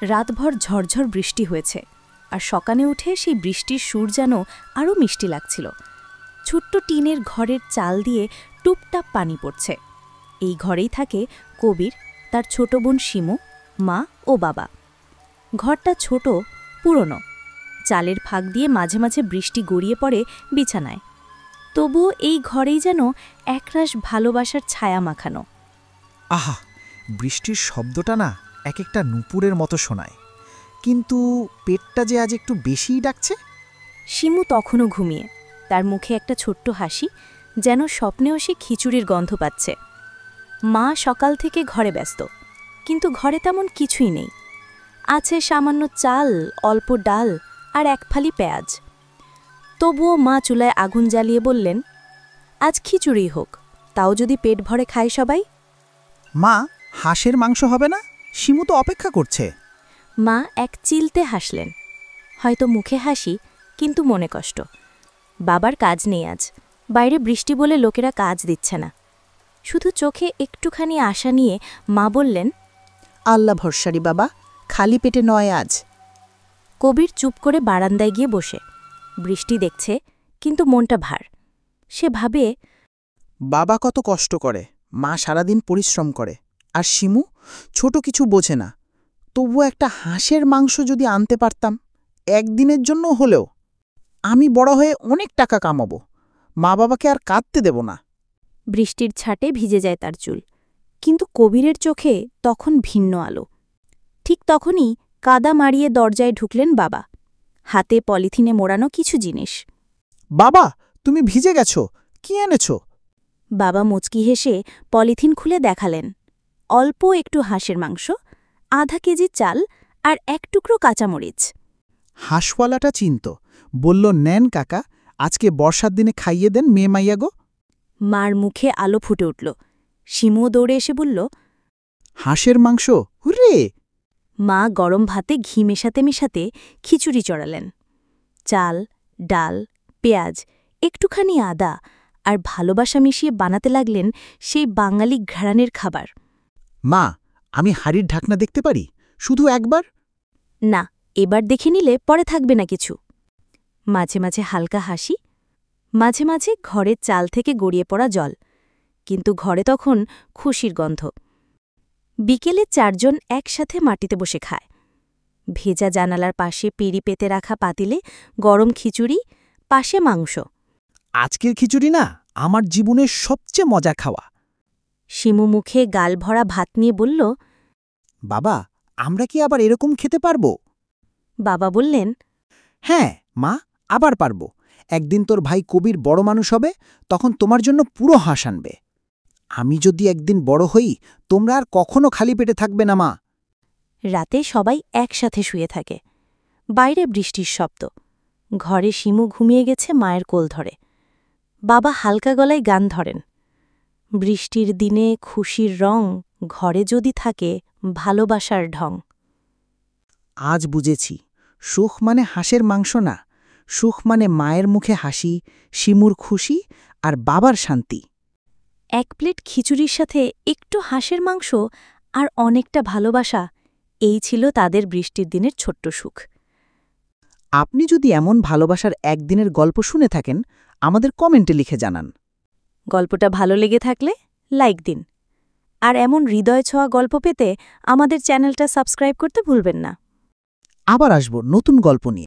রাতভর ঝরঝর বৃষ্টি হয়েছে, আর সকালে উঠে সেই বৃষ্টির সুর যেন আরও মিষ্টি লাগছিল। ছোট্ট টিনের ঘরের চাল দিয়ে টুপটাপ পানি পড়ছে। এই ঘরেই থাকে কবির, তার ছোট বোন শিমু, মা ও বাবা। ঘরটা ছোট, পুরনো, চালের ফাঁক দিয়ে মাঝে মাঝে বৃষ্টি গড়িয়ে পড়ে বিছানায়। তবুও এই ঘরেই যেন একরাশ ভালোবাসার ছায়া মাখানো। আহা, বৃষ্টির শব্দটা না এক একটা নুপুরের মতো শোনায়, কিন্তু পেটটা যে আজ একটু বেশিই ডাকছে। শিমু তখনও ঘুমিয়ে, তার মুখে একটা ছোট্ট হাসি, যেন স্বপ্নেও সে খিচুড়ির গন্ধ পাচ্ছে। মা সকাল থেকে ঘরে ব্যস্ত, কিন্তু ঘরে তেমন কিছুই নেই। আছে সামান্য চাল, অল্প ডাল আর এক ফালি পেঁয়াজ। তবুও মা চুলায় আগুন জ্বালিয়ে বললেন, আজ খিচুড়ি হোক, তাও যদি পেট ভরে খায় সবাই। মা, হাঁসের মাংস হবে না? শিমু তো অপেক্ষা করছে। মা এক চিলতে হাসলেন, হয়তো মুখে হাসি, কিন্তু মনে কষ্ট। বাবার কাজ নেই আজ, বাইরে বৃষ্টি বলে লোকেরা কাজ দিচ্ছে না। শুধু চোখে একটুখানি আশা নিয়ে মা বললেন, আল্লাহ ভরসারি বাবা, খালি পেটে নয় আজ। কবির চুপ করে বারান্দায় গিয়ে বসে বৃষ্টি দেখছে, কিন্তু মনটা ভার। সে ভাবে, বাবা কত কষ্ট করে, মা সারাদিন পরিশ্রম করে, আর শিমু ছোট কিছু বোঝে না। তবু একটা হাঁসের মাংস যদি আনতে পারতাম, একদিনের জন্য হলেও, আমি বড় হয়ে অনেক টাকা কামাবো, মা বাবাকে আর কাঁদতে দেব না। বৃষ্টির ছাটে ভিজে যায় তার চুল, কিন্তু কবিরের চোখে তখন ভিন্ন আলো। ঠিক তখনই কাদা মারিয়ে দরজায় ঢুকলেন বাবা, হাতে পলিথিনে মোড়ানো কিছু জিনিস। বাবা, তুমি ভিজে গেছো, কি এনেছ? বাবা মুচকি হেসে পলিথিন খুলে দেখালেন, অল্প একটু হাঁসের মাংস, আধা কেজি চাল আর এক টুকরো কাঁচামরিচ। হাঁসওয়ালাটা চিনত, বলল, নেন কাকা, আজকে বর্ষার দিনে খাইয়ে দেন মেয়ে মাইয়া গো। মার মুখে আলো ফুটে উঠল। শিমুও দৌড়ে এসে বলল, হাঁসের মাংস, হুরে! মা গরম ভাতে ঘি মেশাতে মেশাতে খিচুড়ি চড়ালেন। চাল, ডাল, পেঁয়াজ, একটুখানি আদা আর ভালোবাসা মিশিয়ে বানাতে লাগলেন সেই বাঙালি ঘ্রাণের খাবার। মা, আমি হাড়ির ঢাকনা দেখতে পারি, শুধু একবার? না, এবার দেখে নিলে পরে থাকবে না কিছু। মাঝে মাঝে হালকা হাসি, মাঝে মাঝে ঘরের চাল থেকে গড়িয়ে পড়া জল, কিন্তু ঘরে তখন খুশির গন্ধ। বিকেলে চারজন একসাথে মাটিতে বসে খায়। ভেজা জানালার পাশে পিঁড়ি পেতে রাখা পাতিলে গরম খিচুড়ি, পাশে মাংস। আজকের খিচুড়ি না আমার জীবনের সবচেয়ে মজা খাওয়া। শিমু মুখে গাল ভরা ভাত নিয়ে বলল, বাবা, আমরা কি আবার এরকম খেতে পারবো? বাবা বললেন, হ্যাঁ মা, আবার পারবো। একদিন তোর ভাই কবির বড় মানুষ হবে, তখন তোমার জন্য পুরো হাঁস আনবে। আমি যদি একদিন বড় হই, তোমরা আর কখনো খালি পেটে থাকবে না মা। রাতে সবাই একসাথে শুয়ে থাকে। বাইরে বৃষ্টির শব্দ, ঘরে শিমু ঘুমিয়ে গেছে মায়ের কোল ধরে। বাবা হালকা গলায় গান ধরেন, বৃষ্টির দিনে খুশির রং, ঘরে যদি থাকে ভালোবাসার ঢং। আজ বুঝেছি, সুখ মানে হাঁসের মাংস না, সুখ মানে মায়ের মুখে হাসি, শিমুর খুশি আর বাবার শান্তি। এক প্লেট খিচুড়ির সাথে একটু হাঁসের মাংস আর অনেকটা ভালোবাসা, এই ছিল তাদের বৃষ্টির দিনের ছোট্ট সুখ। আপনি যদি এমন ভালোবাসার একদিনের গল্প শুনে থাকেন, আমাদের কমেন্টে লিখে জানান। গল্পটা ভালো লেগে থাকলে লাইক দিন, আর এমন হৃদয় ছোঁয়া গল্প পেতে আমাদের চ্যানেলটা সাবস্ক্রাইব করতে ভুলবেন না। আবার আসব নতুন গল্প নিয়ে।